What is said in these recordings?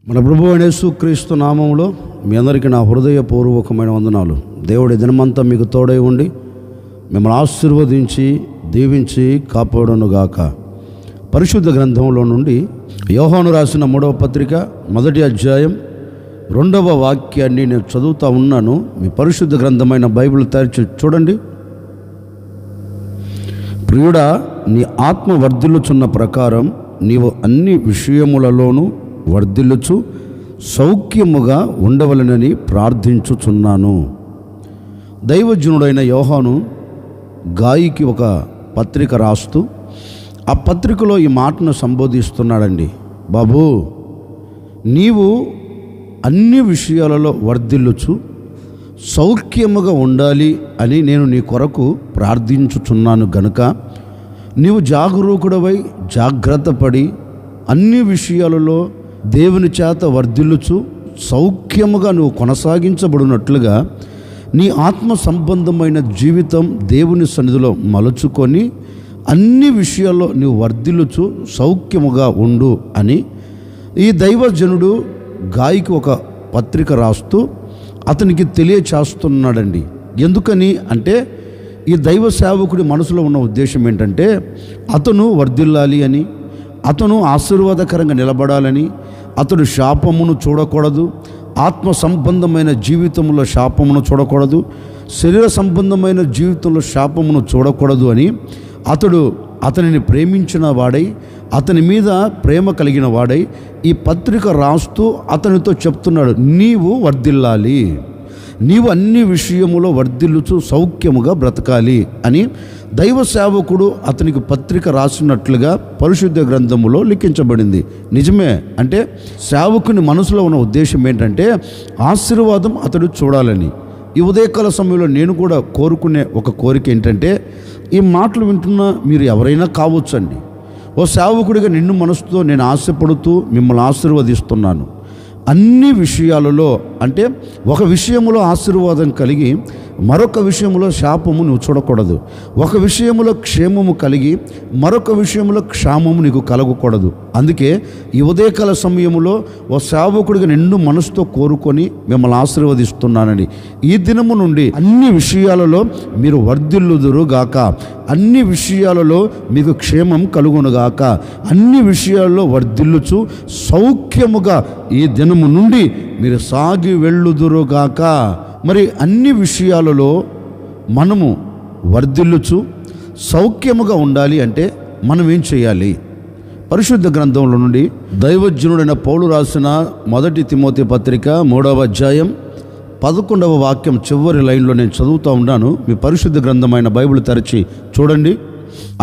మన ప్రభువు అయిన యేసుక్రీస్తు నామములో మీ అందరికీ నా హృదయపూర్వకమైన వందనాలు. దేవుడి దినమంతా మీకు తోడై ఉండి మిమ్మల్ని ఆశీర్వదించి దీవించి కాపాడునుగాక. పరిశుద్ధ గ్రంథంలో నుండి యోహాను రాసిన 3వ పత్రిక 1వ అధ్యాయం 2వ వాక్యాన్ని నేను చదువుతూ ఉన్నాను. మీ పరిశుద్ధ గ్రంథమైన బైబిల్ తెరిచి చూడండి. ప్రియుడా, నీ ఆత్మ వర్ధిల్లుచున్న ప్రకారం నీవు అన్ని విషయములలోనూ వర్ధిల్లుచు సౌఖ్యముగా ఉండవలనని ప్రార్థించుచున్నాను. దైవజనుడైన యోహాను గాయికి ఒక పత్రిక రాస్తూ ఆ పత్రికలో ఈ మాటను సంబోధిస్తున్నాడండి. బాబు, నీవు అన్ని విషయాలలో వర్ధిల్లుచు సౌఖ్యముగా ఉండాలి అని నేను నీ కొరకు ప్రార్థించుచున్నాను గనుక నీవు జాగరూకుడవై జాగ్రత్త పడి అన్ని విషయాలలో దేవుని చేత వర్ధిల్లుచు సౌఖ్యముగా నువ్వు కొనసాగించబడినట్లుగా నీ ఆత్మ సంబంధమైన జీవితం దేవుని సన్నిధిలో మలుచుకొని అన్ని విషయాల్లో నీవు వర్ధిల్లుచు సౌఖ్యముగా ఉండు అని ఈ దైవజనుడు గాయికి ఒక పత్రిక రాస్తూ అతనికి తెలియచేస్తున్నాడండి. ఎందుకని అంటే ఈ దైవ సేవకుడి మనసులో ఉన్న ఉద్దేశం ఏంటంటే అతను వర్ధిల్లాలి అని, అతను ఆశీర్వాదకరంగా నిలబడాలని, అతడు శాపమును చూడకూడదు, ఆత్మ సంబంధమైన జీవితంలో శాపమును చూడకూడదు, శరీర సంబంధమైన జీవితంలో శాపమును చూడకూడదు అని అతనిని ప్రేమించిన వాడై, అతని మీద ప్రేమ కలిగిన వాడై ఈ పత్రిక రాస్తూ అతనితో చెప్తున్నాడు, నీవు వర్ధిల్లాలి, నీవు అన్ని విషయములో వర్ధిల్లుచు సౌఖ్యముగా బ్రతకాలి అని దైవ సేవకుడు అతనికి పత్రిక రాసినట్లుగా పరిశుద్ధ గ్రంథములో లిఖించబడింది. నిజమే. అంటే సేవకుని మనసులో ఉన్న ఉద్దేశం ఏంటంటే ఆశీర్వాదం అతడు చూడాలని. ఈ ఉదయకాల సమయంలో నేను కూడా కోరుకునే ఒక కోరిక ఏంటంటే, ఈ మాటలు వింటున్న మీరు ఎవరైనా కావచ్చండి. ఓ సేవకుడిగా నిన్ను మనసుతో నేను ఆశపడుతూ మిమ్మల్ని ఆశీర్వదిస్తున్నాను. అన్ని విషయాలలో అంటే ఒక విషయంలో ఆశీర్వాదం కలిగి మరొక విషయంలో శాపము నువ్వు చూడకూడదు. ఒక విషయంలో క్షేమము కలిగి మరొక విషయంలో క్షామము నీకు కలగకూడదు. అందుకే ఈ ఉదయకాల సమయంలో ఓ సేవకుడిగా నిండు మనసుతో కోరుకొని మిమ్మల్ని ఆశీర్వదిస్తున్నానని. ఈ దినము నుండి అన్ని విషయాలలో మీరు వర్ధిల్లుదురుగాక, అన్ని విషయాలలో మీకు క్షేమం కలుగునుగాక, అన్ని విషయాల్లో వర్ధిల్లుచు సౌఖ్యముగా ఈ దినము నుండి మీరు సాగి వెళ్ళుదురుగాక. మరి అన్ని విషయాలలో మనము వర్ధిల్లుచు సౌఖ్యముగా ఉండాలి అంటే మనం ఏం చేయాలి? పరిశుద్ధ గ్రంథంలో నుండి దైవజనుడైన పౌలు రాసిన 1 తిమోతి పత్రిక 3వ అధ్యాయం 11వ వాక్యం చివరి లైన్లో నేను చదువుతూ ఉన్నాను. మీ పరిశుద్ధ గ్రంథమైన బైబిల్ తెరచి చూడండి.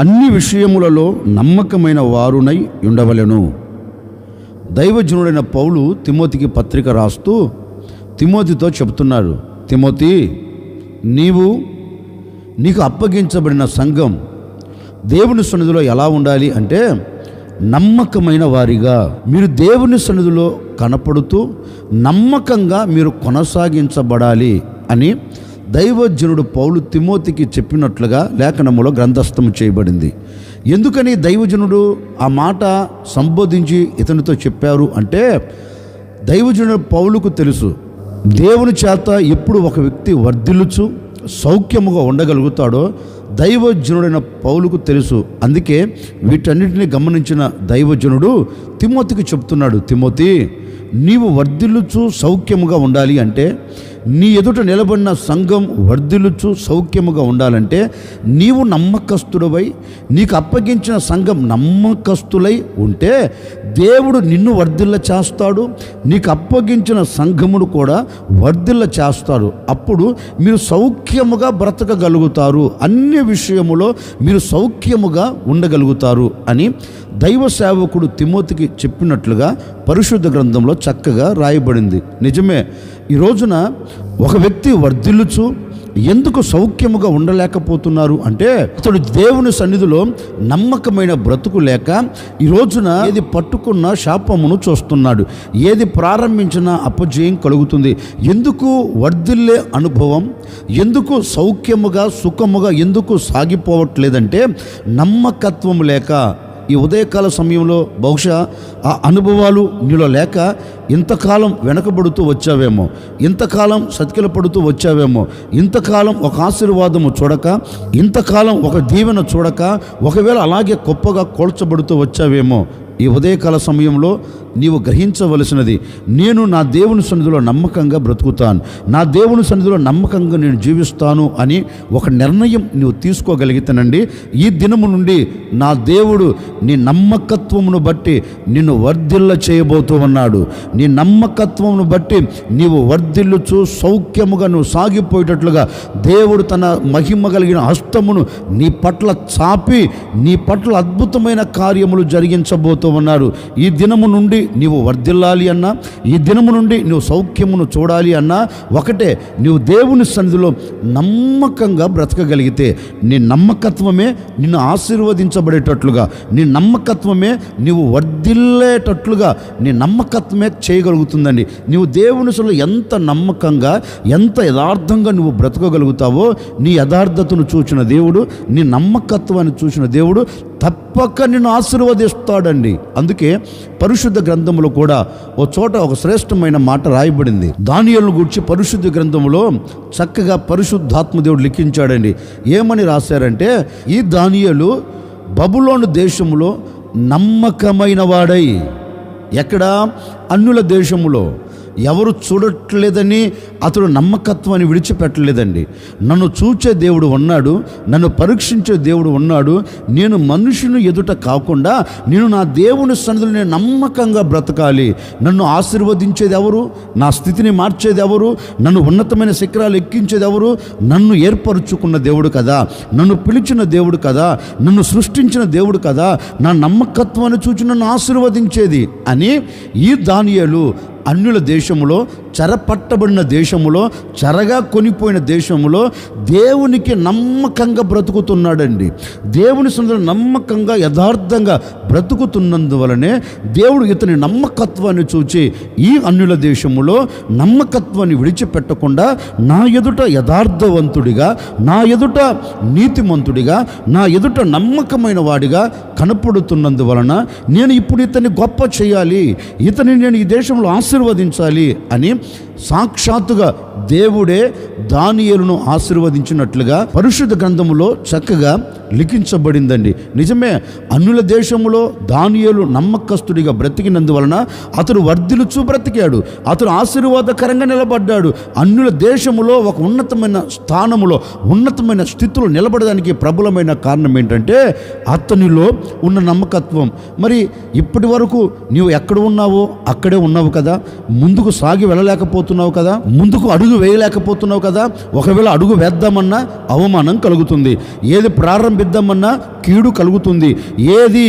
అన్ని విషయములలో నమ్మకమైన వారునై ఉండవలెను. దైవజనుడైన పౌలు తిమోతికి పత్రిక రాస్తూ తిమోతితో చెప్తున్నారు, తిమోతి, నీకు అప్పగించబడిన సంఘం దేవుని సన్నిధిలో ఎలా ఉండాలి అంటే నమ్మకమైన వారిగా మీరు దేవుని సన్నిధిలో కనపడుతూ నమ్మకంగా మీరు కొనసాగించబడాలి అని దైవజనుడు పౌలు తిమోతికి చెప్పినట్లుగా లేఖనములో గ్రంథస్థము చేయబడింది. ఎందుకని దైవజనుడు ఆ మాట సంబోధించి ఇతనితో చెప్పారు అంటే దైవజనుడు పౌలుకు తెలుసు, దేవుని చేత ఎప్పుడు ఒక వ్యక్తి వర్ధిల్లుచు సౌఖ్యముగా ఉండగలుగుతాడో దైవజనుడైన పౌలుకు తెలుసు. అందుకే వీటన్నిటిని గమనించిన దైవజనుడు తిమోతికి చెప్తున్నాడు, తిమోతి, నీవు వర్ధిల్లుచు సౌఖ్యముగా ఉండాలి అంటే, నీ ఎదుట నిలబడిన సంఘం వర్ధిల్లుచు సౌఖ్యముగా ఉండాలంటే నీవు నమ్మకస్తుడవై, నీకు అప్పగించిన సంఘం నమ్మకస్తులై ఉంటే దేవుడు నిన్ను వర్ధిల్ల చేస్తాడు, నీకు అప్పగించిన సంఘమును కూడా వర్ధిల్ల చేస్తాడు. అప్పుడు మీరు సౌఖ్యముగా బ్రతకగలుగుతారు, అన్ని విషయములో మీరు సౌఖ్యముగా ఉండగలుగుతారు అని దైవ సేవకుడు తిమోతికి చెప్పినట్లుగా పరిశుద్ధ గ్రంథంలో చక్కగా రాయబడింది. నిజమే. ఈ రోజున ఒక వ్యక్తి వర్ధిల్లుచు ఎందుకు సౌఖ్యముగా ఉండలేకపోతున్నారు అంటే అతడు దేవుని సన్నిధిలో నమ్మకమైన బ్రతుకు లేక ఈ రోజున ఏది పట్టుకున్న శాపమును చూస్తున్నాడు, ఏది ప్రారంభించినా అపజయం కలుగుతుంది. ఎందుకు వర్ధిల్లే అనుభవం, ఎందుకు సౌఖ్యముగా సుఖముగా ఎందుకు సాగిపోవట్లేదంటే నమ్మకత్వం లేక, ఈ ఉదయకాల సమయంలో బహుశా ఆ అనుభవాలు నీలో లేక ఇంతకాలం వెనకబడుతూ వచ్చావేమో, ఇంతకాలం సతికిల పడుతూ వచ్చావేమో, ఇంతకాలం ఒక ఆశీర్వాదము చూడక, ఇంతకాలం ఒక దీవెన చూడక, ఒకవేళ అలాగే గొప్పగా కోల్చబడుతూ వచ్చావేమో. ఈ ఉదయకాల సమయంలో నీవు గ్రహించవలసినది, నేను నా దేవుని సన్నిధిలో నమ్మకంగా బ్రతుకుతాను, నా దేవుని సన్నిధిలో నమ్మకంగా నేను జీవిస్తాను అని ఒక నిర్ణయం నీవు తీసుకోగలిగితేనండి, ఈ దినము నుండి నా దేవుడు నీ నమ్మకత్వమును బట్టి నిన్ను వర్ధిల్ల చేయబోతూ ఉన్నాడు. నీ నమ్మకత్వమును బట్టి నీవు వర్ధిల్లుచు సౌఖ్యముగా నువ్వు సాగిపోయేటట్లుగా దేవుడు తన మహిమ కలిగిన హస్తమును నీ పట్ల చాపి నీ పట్ల అద్భుతమైన కార్యములు జరిగించబోతూ ఉన్నారు. ఈ దినము నుండి నీవు వర్ధిల్లాలి అన్నా, ఈ దినము నుండి నువ్వు సౌఖ్యమును చూడాలి అన్నా ఒకటే, నీవు దేవుని సన్నిధిలో నమ్మకంగా బ్రతకగలిగితే నీ నమ్మకత్వమే నిన్ను ఆశీర్వదించబడేటట్లుగా, నీ నమ్మకత్వమే నీవు వర్ధిల్లేటట్లుగా నీ నమ్మకత్వమే చేయగలుగుతుందండి. నీవు దేవుని సన్నిధిలో ఎంత నమ్మకంగా, ఎంత యథార్థంగా నువ్వు బ్రతకగలుగుతావో, నీ యథార్థతను చూచిన దేవుడు, నీ నమ్మకత్వాన్ని చూసిన దేవుడు తప్పక నిన్ను ఆశీర్వదిస్తాడండి. అందుకే పరిశుద్ధ గ్రంథంలో కూడా ఓ చోట ఒక శ్రేష్టమైన మాట రాయబడింది. దానియేలును గూర్చి పరిశుద్ధ గ్రంథంలో చక్కగా పరిశుద్ధాత్మ దేవుడు లిఖించాడండి. ఏమని రాశారంటే, ఈ దానియేలు బబులోను దేశంలో నమ్మకమైన వాడై, ఎక్కడ? అన్యుల దేశములో. ఎవరు చూడట్లేదని అతడు నమ్మకత్వాన్ని విడిచిపెట్టలేదండి. నన్ను చూచే దేవుడు ఉన్నాడు, నన్ను పరీక్షించే దేవుడు ఉన్నాడు. నేను మనుషుని ఎదుట కాకుండా నేను నా దేవుని సన్నిధిలో నేను నమ్మకంగా బ్రతకాలి. నన్ను ఆశీర్వదించేది ఎవరు? నా స్థితిని మార్చేది ఎవరు? నన్ను ఉన్నతమైన శిఖరాలు ఎక్కించేది ఎవరు? నన్ను ఏర్పరచుకున్న దేవుడు కదా, నన్ను పిలిచిన దేవుడు కదా, నన్ను సృష్టించిన దేవుడు కదా, నా నమ్మకత్వాన్ని చూచి నన్ను ఆశీర్వదించేది అని ఈ దానియేలు అన్యుల దేశములో, చెరపట్టబడిన దేశములో, చెరగా కొనిపోయిన దేశములో దేవునికి నమ్మకంగా బ్రతుకుతున్నాడండి. దేవుని సన్నిధిలో నమ్మకంగా యథార్థంగా బ్రతుకుతున్నందువలనే దేవుడు ఇతని నమ్మకత్వాన్ని చూచి ఈ అన్యుల దేశములో నమ్మకత్వాన్ని విడిచిపెట్టకుండా నా ఎదుట యథార్థవంతుడిగా, నా ఎదుట నీతిమంతుడిగా, నా ఎదుట నమ్మకమైన వాడిగా కనపడుతున్నందువలన నేను ఇప్పుడు ఇతన్ని గొప్ప చేయాలి, ఇతని నేను ఈ దేశంలో ఆశీర్వదించాలి అని సాక్షాత్తుగా దేవుడే దానియేలును ఆశీర్వదించినట్లుగా పరిశుద్ధ గ్రంథములో చక్కగా లిఖించబడిందండి. నిజమే, అన్యుల దేశములో దానియేలు నమ్మకస్తుడిగా బ్రతికినందువలన అతడు వర్ధిల్లుచూ బ్రతికాడు, అతడు ఆశీర్వాదకరంగా నిలబడ్డాడు. అన్యుల దేశములో ఒక ఉన్నతమైన స్థానములో, ఉన్నతమైన స్థితిలో నిలబడడానికి ప్రబలమైన కారణం ఏంటంటే అతనిలో ఉన్న నమ్మకత్వం. మరి ఇప్పటి వరకు నీవు ఎక్కడ ఉన్నావో అక్కడే ఉన్నావు కదా, ముందుకు సాగి వెళ్ళలేకపోతున్నావు కదా, ముందుకు అడుగు వేయలేకపోతున్నావు కదా. ఒకవేళ అడుగు వేద్దామన్నా అవమానం కలుగుతుంది, ఏది ప్రారంభిద్దామన్నా కీడు కలుగుతుంది, ఏది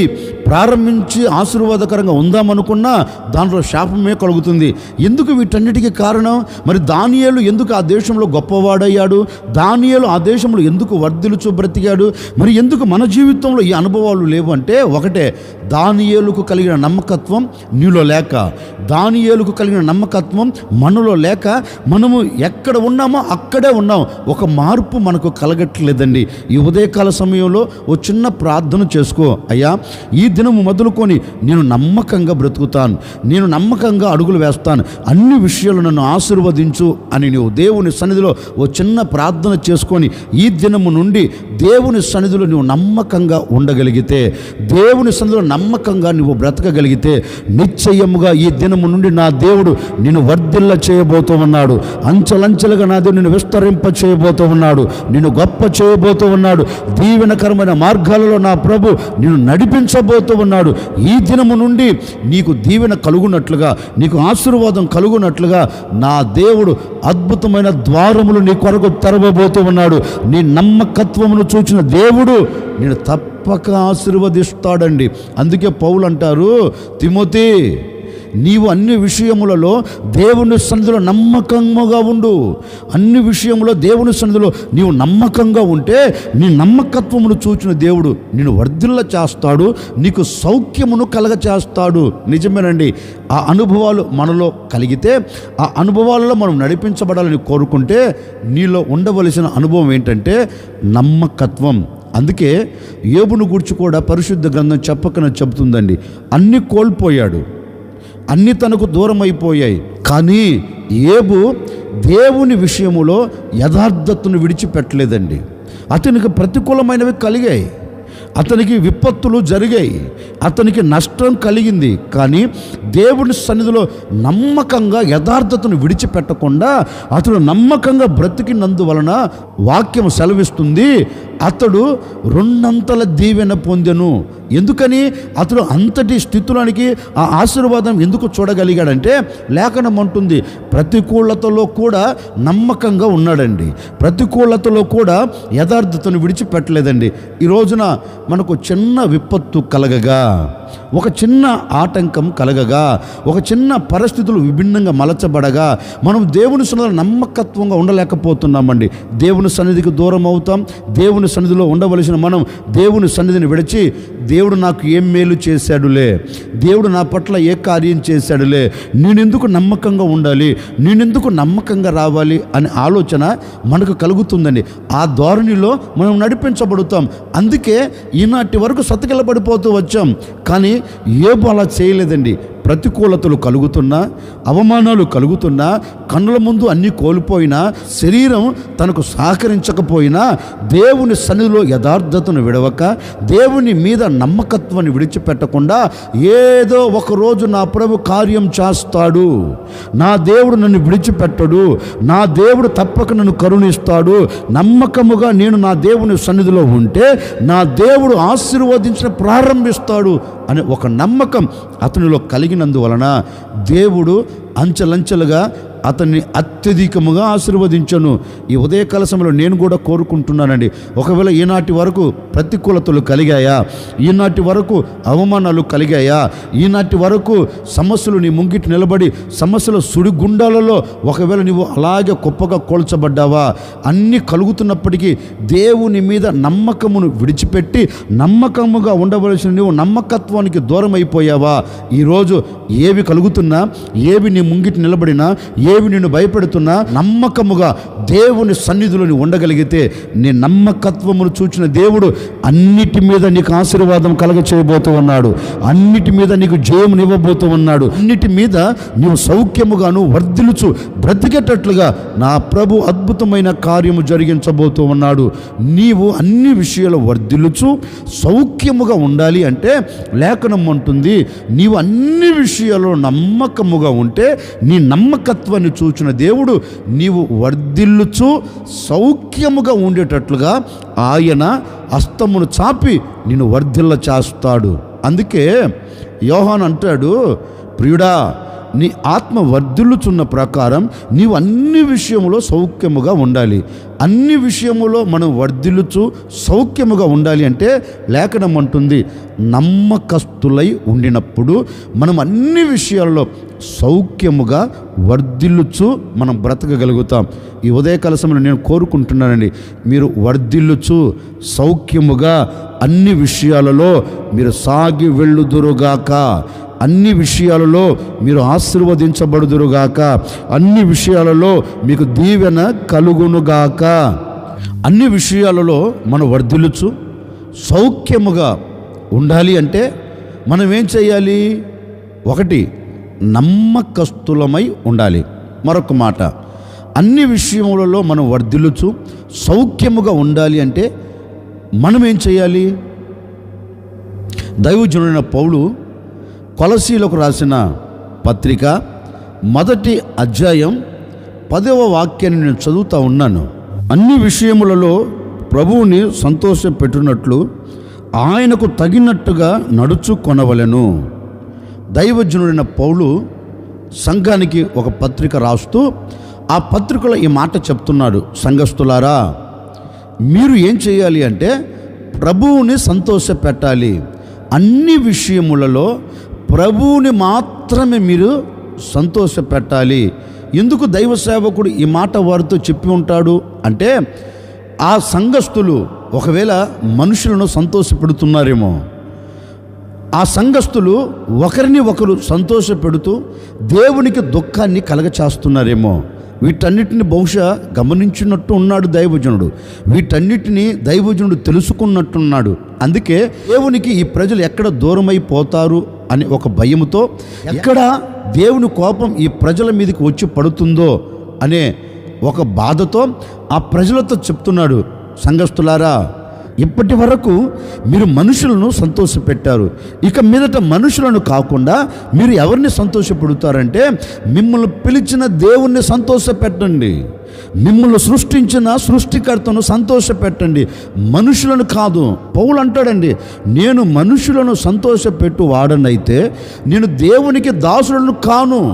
ప్రారంభించి ఆశీర్వాదకరంగా ఉందామనుకున్నా దాంట్లో శాపమే కలుగుతుంది. ఎందుకు వీటన్నిటికీ కారణం? మరి దానియేలు ఎందుకు ఆ దేశంలో గొప్పవాడయ్యాడు? దానియేలు ఆ దేశంలో ఎందుకు వర్ధిల్లుచూ బ్రతికాడు? మరి ఎందుకు మన జీవితంలో ఈ అనుభవాలు లేవు అంటే ఒకటే, దానియేలుకు కలిగిన నమ్మకత్వం నీలో లేక, దానియేలుకు కలిగిన నమ్మకత్వం మనలో లేక మనము ఎక్కడ ఉన్నామో అక్కడే ఉన్నాం. ఒక మార్పు మనకు కలగట్లేదండి. ఈ ఉదయకాల సమయంలో ఓ చిన్న ప్రార్థన చేసుకో. అయ్యా, ఈ దినము మొదలుకొని నేను నమ్మకంగా బ్రతుకుతాను, నేను నమ్మకంగా అడుగులు వేస్తాను, అన్ని విషయాలు నన్ను ఆశీర్వదించు అని నీవు దేవుని సన్నిధిలో ఓ చిన్న ప్రార్థన చేసుకొని ఈ దినము నుండి దేవుని సన్నిధిలో నువ్వు నమ్మకంగా ఉండగలిగితే, దేవుని సన్నిధిలో నమ్మకంగా నువ్వు బ్రతకగలిగితే నిశ్చయముగా ఈ దినము నుండి నా దేవుడు నిన్ను వర్ధిల్ల చేయబోతూ ఉన్నాడు. అంచెలంచెలుగా నా దేవుడు నిన్ను విస్తరింప చేయబోతూ ఉన్నాడు, నిన్ను గొప్ప చేయబోతూ ఉన్నాడు. దీవెనకరమైన మార్గాలలో నా ప్రభు నిన్ను నడిపించబోతూ ఉన్నాడు. ఈ దినము నుండి నీకు దీవెన కలుగునట్లుగా, నీకు ఆశీర్వాదం కలుగునట్లుగా నా దేవుడు అద్భుతమైన ద్వారములు నీ కొరకు తెరవబోతూ ఉన్నాడు. నీ నమ్మకత్వమును చూచిన దేవుడు నేను తప్పక ఆశీర్వదిస్తాడండి. అందుకే పౌలు అంటారు, తిమోతి, నీవు అన్ని విషయములలో దేవుని సన్నిధిలో నమ్మకంగా ఉండు. అన్ని విషయములో దేవుని సన్నిధిలో నీవు నమ్మకంగా ఉంటే నీ నమ్మకత్వమును చూచిన దేవుడు నిన్ను వర్ధిల్ల చేస్తాడు, నీకు సౌఖ్యమును కలగ చేస్తాడు. నిజమేనండి. ఆ అనుభవాలు మనలో కలిగితే, ఆ అనుభవాలలో మనం నడిపించబడాలని కోరుకుంటే నీలో ఉండవలసిన అనుభవం ఏంటంటే నమ్మకత్వం. అందుకే యోబును గురించి కూడా పరిశుద్ధ గ్రంథం చెప్పకనే చెబుతుందండి. అన్నీ కోల్పోయాడు, అన్నీ తనకు దూరం అయిపోయాయి. కానీ యోబు దేవుని విషయములో యథార్థతను విడిచిపెట్టలేదండి. అతనికి ప్రతికూలమైనవి కలిగాయి, అతనికి విపత్తులు జరిగాయి, అతనికి నష్టం కలిగింది. కానీ దేవుని సన్నిధిలో నమ్మకంగా యథార్థతను విడిచిపెట్టకుండా అతడు నమ్మకంగా బ్రతికినందువలన వాక్యం సెలవిస్తుంది, అతడు రెండంతల దీవెన పొందెను. ఎందుకని అతడు అంతటి స్థితిలోనికి ఆ ఆశీర్వాదం ఎందుకు చూడగలిగాడంటే లేఖనం అంటుంది, ప్రతికూలతలో కూడా నమ్మకంగా ఉన్నాడండి, ప్రతికూలతలో కూడా యథార్థతను విడిచిపెట్టలేదండి. ఈ రోజున మనకు చిన్న విపత్తు కలగగా, ఒక చిన్న ఆటంకం కలగగా, ఒక చిన్న పరిస్థితులు విభిన్నంగా మలచబడగా మనం దేవుని సన్నిధిలో నమ్మకత్వంగా ఉండలేకపోతున్నామండి. దేవుని సన్నిధికి దూరం అవుతాం. దేవుని సన్నిధిలో ఉండవలసిన మనం దేవుని సన్నిధిని విడిచి దేవుడు నాకు ఏం మేలు చేశాడులే, దేవుడు నా పట్ల ఏ కార్యం చేశాడులే, నేనెందుకు నమ్మకంగా ఉండాలి, నేనెందుకు నమ్మకంగా రావాలి అనే ఆలోచన మనకు కలుగుతుందండి. ఆ ధోరణిలో మనం నడిపించబడుతాం. అందుకే ఈనాటి వరకు సతకిలబడిపోతూ వచ్చాం. కానీ యోబు అలా చేయలేదండి. ప్రతికూలతలు కలుగుతున్నా, అవమానాలు కలుగుతున్నా, కన్నుల ముందు అన్నీ కోల్పోయినా, శరీరం తనకు సహకరించకపోయినా దేవుని సన్నిధిలో యథార్థతను విడవక, దేవుని మీద నమ్మకత్వాన్ని విడిచిపెట్టకుండా ఏదో ఒకరోజు నా ప్రభు కార్యం చేస్తాడు, నా దేవుడు నన్ను విడిచిపెట్టడు, నా దేవుడు తప్పక నన్ను కరుణిస్తాడు, నమ్మకముగా నేను నా దేవుని సన్నిధిలో ఉంటే నా దేవుడు ఆశీర్వదించిన ప్రారంభిస్తాడు అనే ఒక నమ్మకం అతనిలో కలిగినందువలన దేవుడు అంచెలంచెలుగా అతన్ని అత్యధికముగా ఆశీర్వదించను. ఈ ఉదయకాల సమయంలో నేను కూడా కోరుకుంటున్నానండి, ఒకవేళ ఈనాటి వరకు ప్రతికూలతలు కలిగాయా, ఈనాటి వరకు అవమానాలు కలిగాయా, ఈనాటి వరకు సమస్యలు నీ ముంగిటి నిలబడి సమస్యల సుడిగుండాలలో ఒకవేళ నువ్వు అలాగే కుప్పగా కోల్చబడ్డావా, అన్నీ కలుగుతున్నప్పటికీ దేవుని మీద నమ్మకమును విడిచిపెట్టి నమ్మకముగా ఉండవలసిన నువ్వు నమ్మకత్వానికి దూరం అయిపోయావా? ఈరోజు ఏవి కలుగుతున్నా, ఏవి నీ ముంగిటి నిలబడినా, ఏవి నిన్ను భయపెడుతున్నా నమ్మకముగా దేవుని సన్నిధిలో నీవు ఉండగలిగితే నీ నమ్మకత్వమును చూచిన దేవుడు అన్నిటి మీద నీకు ఆశీర్వాదం కలగ చేయబోతూ ఉన్నాడు, అన్నిటి మీద నీకు జయమునివ్వబోతూ ఉన్నాడు, అన్నిటి మీద నీవు సౌఖ్యముగాను వర్ధిల్లుచు బ్రతికేటట్లుగా నా ప్రభు అద్భుతమైన కార్యము జరిగించబోతూ ఉన్నాడు. నీవు అన్ని విషయాలు వర్ధిల్లుచు సౌఖ్యముగా ఉండాలి అంటే లేఖనం అంటుంది, నీవు అన్ని విషయాల్లో నమ్మకముగా ఉంటే నీ నమ్మకత్వాన్ని చూచిన దేవుడు నీవు వర్ధిల్లుచు సౌఖ్యముగా ఉండేటట్లుగా ఆయన హస్తమును చాపి నిన్ను వర్ధిల్ల చేస్తాడు. అందుకే యోహాను అంటాడు, ప్రియుడా నీ ఆత్మ వర్ధిల్లుచున్న ప్రకారం నీవు అన్ని విషయములో సౌఖ్యముగా ఉండాలి. అన్ని విషయములో మనం వర్ధిల్లుచు సౌఖ్యముగా ఉండాలి అంటే లేఖనం అంటుంది, నమ్మకస్తులై ఉండినప్పుడు మనం అన్ని విషయాల్లో సౌఖ్యముగా వర్ధిల్లుచు మనం బ్రతకగలుగుతాం. ఈ ఉదయకాల సమయంలో నేను కోరుకుంటున్నానండి, మీరు వర్ధిల్లుచు సౌఖ్యముగా అన్ని విషయాలలో మీరు సాగి వెళ్ళుదురుగాక, అన్ని విషయాలలో మీరు ఆశీర్వదించబడుదురుగాక, అన్ని విషయాలలో మీకు దీవెన కలుగునుగాక. అన్ని విషయాలలో మనం వర్ధిల్లుచు సౌఖ్యముగా ఉండాలి అంటే మనం ఏం చేయాలి? ఒకటి, నమ్మకస్తులమై ఉండాలి. మరొక మాట, అన్ని విషయములలో మనం వర్ధిల్లుచు సౌఖ్యముగా ఉండాలి అంటే మనం ఏం చేయాలి? దైవజనుడైన పౌలు కొలసీలకు రాసిన పత్రిక 1వ అధ్యాయం 10వ వాక్యాన్ని నేను చదువుతూ ఉన్నాను. అన్ని విషయములలో ప్రభువుని సంతోషపెట్టునట్లు ఆయనకు తగినట్టుగా నడుచుకొనవలెను. దైవజనుడైన పౌలు సంఘానికి ఒక పత్రిక రాస్తూ ఆ పత్రికలో ఈ మాట చెప్తున్నాడు, సంఘస్థులారా మీరు ఏం చేయాలి అంటే ప్రభువుని సంతోషపెట్టాలి. అన్ని విషయములలో ప్రభువుని మాత్రమే మీరు సంతోషపెట్టాలి. ఎందుకు దైవ సేవకుడు ఈ మాట వారితో చెప్పి ఉంటాడు అంటే, ఆ సంఘస్థులు ఒకవేళ మనుషులను సంతోషపెడుతున్నారేమో, ఆ సంఘస్థులు ఒకరిని ఒకరు సంతోషపెడుతూ దేవునికి దుఃఖాన్ని కలగచేస్తున్నారేమో. వీటన్నిటిని బహుశా గమనించినట్టు ఉన్నాడు దైవజనుడు. వీటన్నిటిని దైవజనుడు తెలుసుకున్నట్టున్నాడు. అందుకే దేవునికి ఈ ప్రజలు ఎక్కడ దూరమైపోతారు అని ఒక భయముతో, ఎక్కడ దేవుని కోపం ఈ ప్రజల మీదకి వచ్చి పడుతుందో అనే ఒక బాధతో ఆ ప్రజలతో చెప్తున్నాడు, సంఘస్థులారా, ఇప్పటి వరకు మీరు మనుషులను సంతోషపెట్టారు. ఇక మీదట మనుషులను కాకుండా మీరు ఎవరిని సంతోషపెడతారంటే మిమ్మల్ని పిలిచిన దేవుణ్ణి సంతోషపెట్టండి. మిమ్మల్ని సృష్టించిన సృష్టికర్తను సంతోషపెట్టండి, మనుషులను కాదు. పౌలు అంటాడండి, నేను మనుషులను సంతోషపెట్టు వాడనైతే నేను దేవునికి దాసులను కాను.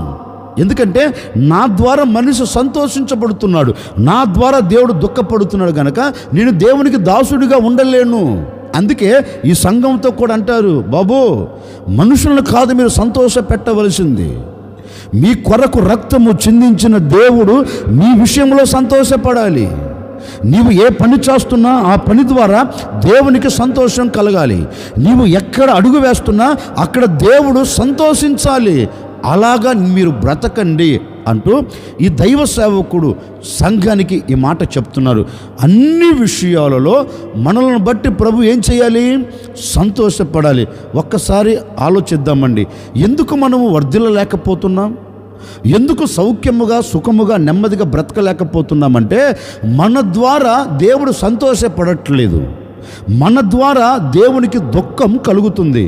ఎందుకంటే నా ద్వారా మనిషి సంతోషించబడుతున్నాడు, నా ద్వారా దేవుడు దుఃఖపడుతున్నాడు కనుక నేను దేవునికి దాసుడిగా ఉండలేను. అందుకే ఈ సంఘంతో కూడా అంటారు, బాబు మనుషులను కాదు మీరు సంతోష పెట్టవలసింది, మీ కొరకు రక్తము చిందించిన దేవుడు మీ విషయంలో సంతోషపడాలి. నీవు ఏ పని చేస్తున్నా ఆ పని ద్వారా దేవునికి సంతోషం కలగాలి. నీవు ఎక్కడ అడుగు వేస్తున్నా అక్కడ దేవుడు సంతోషించాలి. అలాగా మీరు బ్రతకండి అంటూ ఈ దైవ సేవకుడు సంఘానికి ఈ మాట చెప్తున్నారు. అన్ని విషయాలలో మనల్ని బట్టి ప్రభు ఏం చేయాలి? సంతోషపడాలి. ఒక్కసారి ఆలోచిద్దామండి, ఎందుకు మనము వర్ధిల్లలేకపోతున్నాం? ఎందుకు సౌఖ్యముగా సుఖముగా నెమ్మదిగా బ్రతకలేకపోతున్నామంటే మన ద్వారా దేవుడు సంతోషపడట్లేదు. మన ద్వారా దేవునికి దుఃఖం కలుగుతుంది.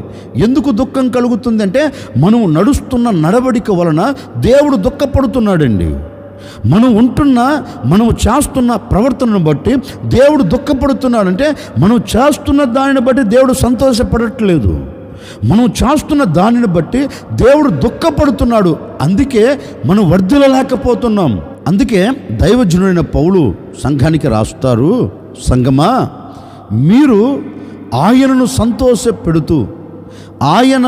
ఎందుకు దుఃఖం కలుగుతుంది అంటే మనం నడుస్తున్న నడవడిక వలన దేవుడు దుఃఖపడుతున్నాడండి. మనం చేస్తున్న ప్రవర్తనను బట్టి దేవుడు దుఃఖపడుతున్నాడంటే మనం చేస్తున్న దానిని బట్టి దేవుడు సంతోషపడట్లేదు. మనం చేస్తున్న దానిని బట్టి దేవుడు దుఃఖపడుతున్నాడు. అందుకే మనం వర్ధిల్లలేకపోతున్నాం. అందుకే దైవజనుడైన పౌలు సంఘానికి రాస్తారు, సంఘమా, మీరు ఆయనను సంతోషపెడుతూ ఆయన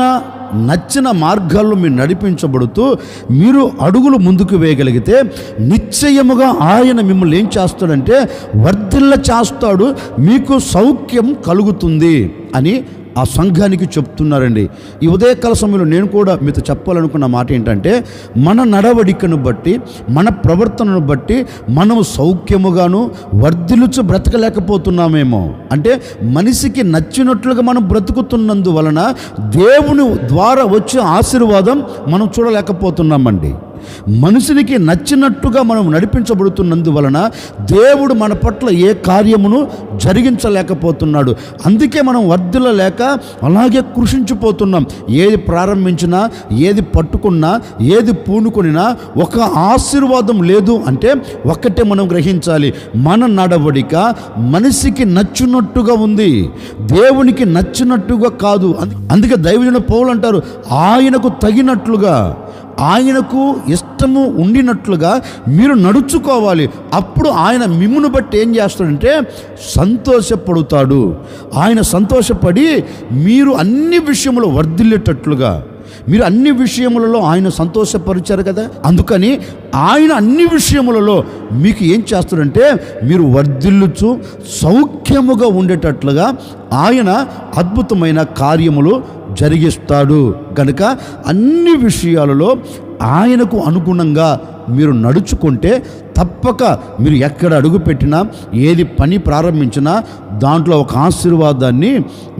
నచ్చిన మార్గాల్లో మీరు నడిపించబడుతూ మీరు అడుగులు ముందుకు వేయగలిగితే నిశ్చయముగా ఆయన మిమ్మల్ని ఏం చేస్తాడంటే వర్ధిల్ల చేస్తాడు, మీకు సౌఖ్యం కలుగుతుంది అని ఆ సంఘానికి చెప్తున్నారండి. ఈ ఉదయకాల సమయంలో నేను కూడా మీతో చెప్పాలనుకున్న మాట ఏంటంటే, మన నడవడికను బట్టి మన ప్రవర్తనను బట్టి మనము సౌఖ్యముగాను వర్ధిల్లుచు బ్రతకలేకపోతున్నామేమో. అంటే మనిషికి నచ్చినట్లుగా మనం బ్రతుకుతున్నందువలన దేవుని ద్వారా వచ్చే ఆశీర్వాదం మనం చూడలేకపోతున్నామండి. మనుషునికి నచ్చినట్టుగా మనం నడిపించబడుతున్నందువలన దేవుడు మన పట్ల ఏ కార్యమును జరిగించలేకపోతున్నాడు. అందుకే మనం వర్ధిల్లలేక అలాగే కృషించిపోతున్నాం. ఏది ప్రారంభించినా, ఏది పట్టుకున్నా, ఏది పూనుకొనినా ఒక ఆశీర్వాదం లేదు అంటే ఒక్కటే మనం గ్రహించాలి, మన నడవడిక మనిషికి నచ్చినట్టుగా ఉంది, దేవునికి నచ్చినట్టుగా కాదు. అందుకే దైవజనుడు పౌలు అంటారు, ఆయనకు తగినట్లుగా, ఆయనకు ఇష్టము ఉండినట్లుగా మీరు నడుచుకోవాలి. అప్పుడు ఆయన మిమ్మును బట్టి ఏం చేస్తాడంటే సంతోషపడుతాడు. ఆయన సంతోషపడి మీరు అన్ని విషయములు వర్ధిల్లేటట్లుగా, మీరు అన్ని విషయములలో ఆయన సంతోషపరిచారు కదా, అందుకని ఆయన అన్ని విషయములలో మీకు ఏం చేస్తాడంటే మీరు వర్ధిల్లుచు సౌఖ్యముగా ఉండేటట్లుగా ఆయన అద్భుతమైన కార్యములు జరిగిస్తాడు. కనుక అన్ని విషయాలలో ఆయనకు అనుగుణంగా మీరు నడుచుకుంటే తప్పక మీరు ఎక్కడ అడుగు పెట్టినా, ఏది పని ప్రారంభించినా దాంట్లో ఒక ఆశీర్వాదాన్ని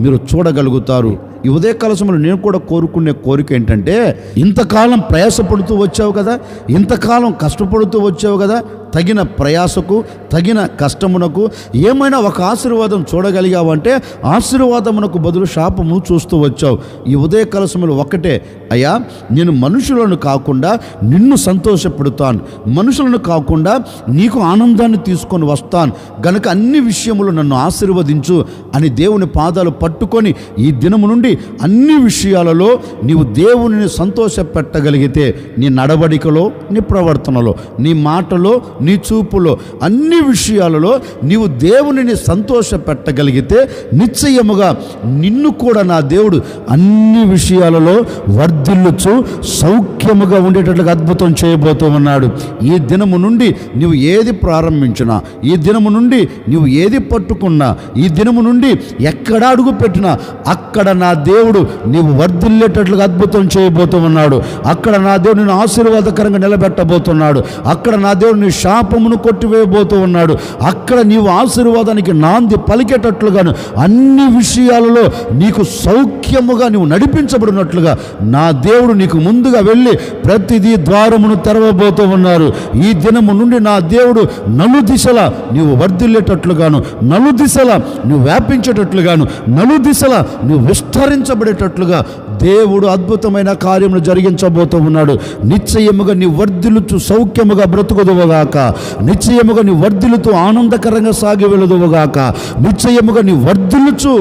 మీరు చూడగలుగుతారు. ఈ ఉదయకాల సమయంలో నేను కూడా కోరుకునే కోరిక ఏంటంటే, ఇంతకాలం ప్రయాసపడుతూ వచ్చావు కదా, ఇంతకాలం కష్టపడుతూ వచ్చావు కదా, తగిన ప్రయాసకు తగిన కష్టమునకు ఏమైనా ఒక ఆశీర్వాదం చూడగలిగావంటే ఆశీర్వాదమునకు బదులు శాపము చూస్తూ వచ్చావు. ఈ ఉదయకాల సమయంలో ఒక్కటే, అయ్యా నేను మనుషులను కాకుండా నిన్ను సంతోషపెడతాను, మనుషులను కాకుండా నీకు ఆనందాన్ని తీసుకొని వస్తాను గనుక అన్ని విషయములు నన్ను ఆశీర్వదించు అని దేవుని పాదాలు పట్టుకొని ఈ దినము నుండి అన్ని విషయాలలో నీవు దేవునిని సంతోషపెట్టగలిగితే నీ నడవడికలో, నీ ప్రవర్తనలో, నీ మాటలో, నీ చూపులో, అన్ని విషయాలలో నీవు దేవునిని సంతోష పెట్టగలిగితే నిశ్చయముగా నిన్ను కూడా నా దేవుడు అన్ని విషయాలలో వర్ధిల్లుచు సౌఖ్యముగా ఉండేటట్లుగా అద్భుతం చేయబోతూ ఉన్నాడు. ఈ దినము నుండి నీవు ఏది ప్రారంభించినా, ఈ దినము నుండి నీవు ఏది పట్టుకున్నా, ఈ దినము నుండి ఎక్కడ అడుగు పెట్టినా అక్కడ నా దేవుడు నీవు వర్ధిల్లేటట్లుగా అద్భుతం చేయబోతూ ఉన్నాడు. అక్కడ నా దేవుడు నిన్ను ఆశీర్వాదకరంగా నిలబెట్టబోతున్నాడు. అక్కడ నా దేవుడు నీ శాపమును కొట్టివేయబోతూ ఉన్నాడు. అక్కడ నీవు ఆశీర్వాదానికి నాంది పలికేటట్లుగాను అన్ని విషయాలలో నీకు సౌఖ్యముగా నీవు నడిపించబడినట్లుగా నా దేవుడు నీకు ముందుగా వెళ్ళి ప్రతిదీ ద్వారమును తెరవబోతూ ఉన్నారు. ఈ దినము నుండి నా దేవుడు నలుదిశలా నీవు వర్ధిల్లేటట్లుగాను, నలుదిశలా నువ్వు వ్యాపించేటట్లుగాను, నలుదిశలా నువ్వు విస్తరించబడేటట్లుగా దేవుడు అద్భుతమైన కార్యములు జరిగించబోతూ ఉన్నాడు. నిశ్చయముగా నీ వర్ధిల్లుచు సౌఖ్యముగా బ్రతుకుదువుగాక, నిశ్చయముగా నీ వర్ధిల్లుతూ ఆనందకరంగా సాగి వెళుదువుగాక, నిశ్చయముగా నీ వర్ధిల్లుచు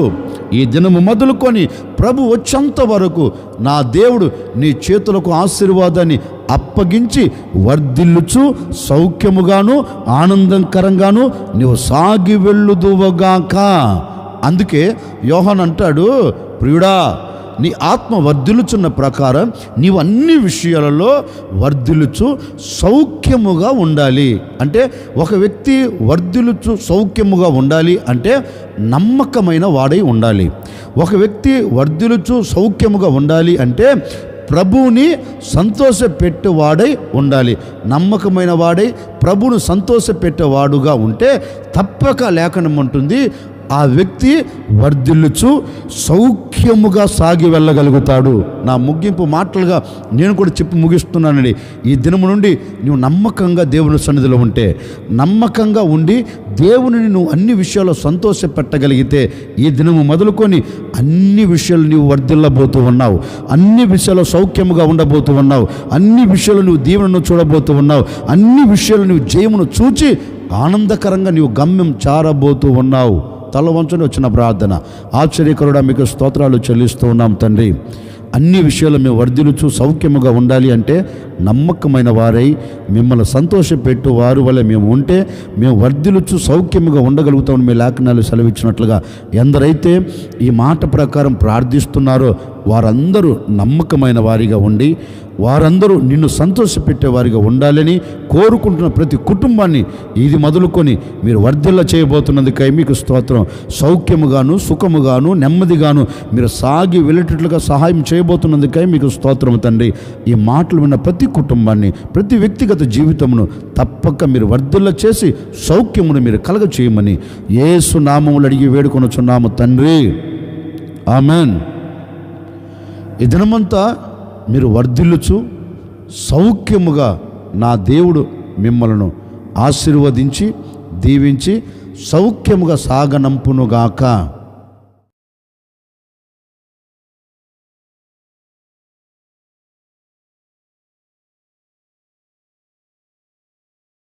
ఈ దినము మొదలుకొని ప్రభు వచ్చేంత వరకు నా దేవుడు నీ చేతులకు ఆశీర్వాదాన్ని అప్పగించి వర్ధిల్లుచు సౌఖ్యముగాను ఆనందకరంగాను నీవు సాగి వెళ్ళుదువుగాక. అందుకే యోహాను అంటాడు, ప్రియుడా నీ ఆత్మ వర్ధిల్లుచున్న ప్రకారం నీవు అన్ని విషయాలలో వర్ధిల్లుచు సౌఖ్యముగా ఉండాలి. అంటే ఒక వ్యక్తి వర్ధిల్లుచు సౌఖ్యముగా ఉండాలి అంటే నమ్మకమైన వాడై ఉండాలి. ఒక వ్యక్తి వర్ధిల్లుచు సౌఖ్యముగా ఉండాలి అంటే ప్రభువుని సంతోషపెట్టేవాడై ఉండాలి. నమ్మకమైన వాడై ప్రభువును సంతోషపెట్టేవాడుగా ఉంటే తప్పక లేఖనం ఉంటుంది, ఆ వ్యక్తి వర్ధిల్లుచు సౌఖ్యముగా సాగి వెళ్ళగలుగుతాడు. నా ముగింపు మాటలుగా నేను కూడా చెప్పి ముగిస్తున్నానండి. ఈ దినము నుండి నువ్వు నమ్మకంగా దేవుని సన్నిధిలో ఉంటే, నమ్మకంగా ఉండి దేవునిని నువ్వు అన్ని విషయాల్లో సంతోష పెట్టగలిగితే ఈ దినము మొదలుకొని అన్ని విషయాలు నీవు వర్ధిల్లబోతూ ఉన్నావు, అన్ని విషయాల్లో సౌఖ్యముగా ఉండబోతూ ఉన్నావు, అన్ని విషయాలు నువ్వు దీవెనను చూడబోతూ ఉన్నావు, అన్ని విషయాలు నువ్వు జయమును చూచి ఆనందకరంగా నీవు గమ్యం చారబోతూ ఉన్నావు. తల వంచుని వచ్చిన ప్రార్థన. ఆశ్చర్యకరుడా మీకు స్తోత్రాలు చెల్లిస్తూ ఉన్నాం తండ్రి. అన్ని విషయాలు మేము వర్ధిల్లుచు సౌఖ్యముగా ఉండాలి అంటే నమ్మకమైన వారై మిమ్మల్ని సంతోషపెట్టు వారు వల్ల మేము ఉంటే మేము వర్ధిల్లుచు సౌఖ్యముగా ఉండగలుగుతామని మీ లేఖనాలు సెలవిచ్చినట్లుగా ఎందరైతే ఈ మాట ప్రకారం ప్రార్థిస్తున్నారో వారందరూ నమ్మకమైన వారిగా ఉండి వారందరూ నిన్ను సంతోషపెట్టే వారిగా ఉండాలని కోరుకుంటున్న ప్రతి కుటుంబాన్ని ఇది మొదలుకొని మీరు వర్ధిల్ల చేయబోతున్నందుకై మీకు స్తోత్రం. సౌఖ్యముగాను సుఖముగాను నెమ్మదిగాను మీరు సాగి వెళ్ళేటట్లుగా సహాయం చేయబోతున్నందుకై మీకు స్తోత్రం తండ్రి. ఈ మాటలు విన్న ప్రతి కుటుంబాన్ని, ప్రతి వ్యక్తిగత జీవితమును తప్పక మీరు వర్ధిల్ల చేసి సౌఖ్యమును మీరు కలగ చేయమని యేసు నామములు అడిగి వేడుకొనుచున్నాము తండ్రి. ఆమెన్. ఈ దినమంతా మీరు వర్ధిల్లుచు సౌఖ్యముగా నా దేవుడు మిమ్మలను ఆశీర్వదించి దీవించి సౌఖ్యముగా సాగనంపునుగాక.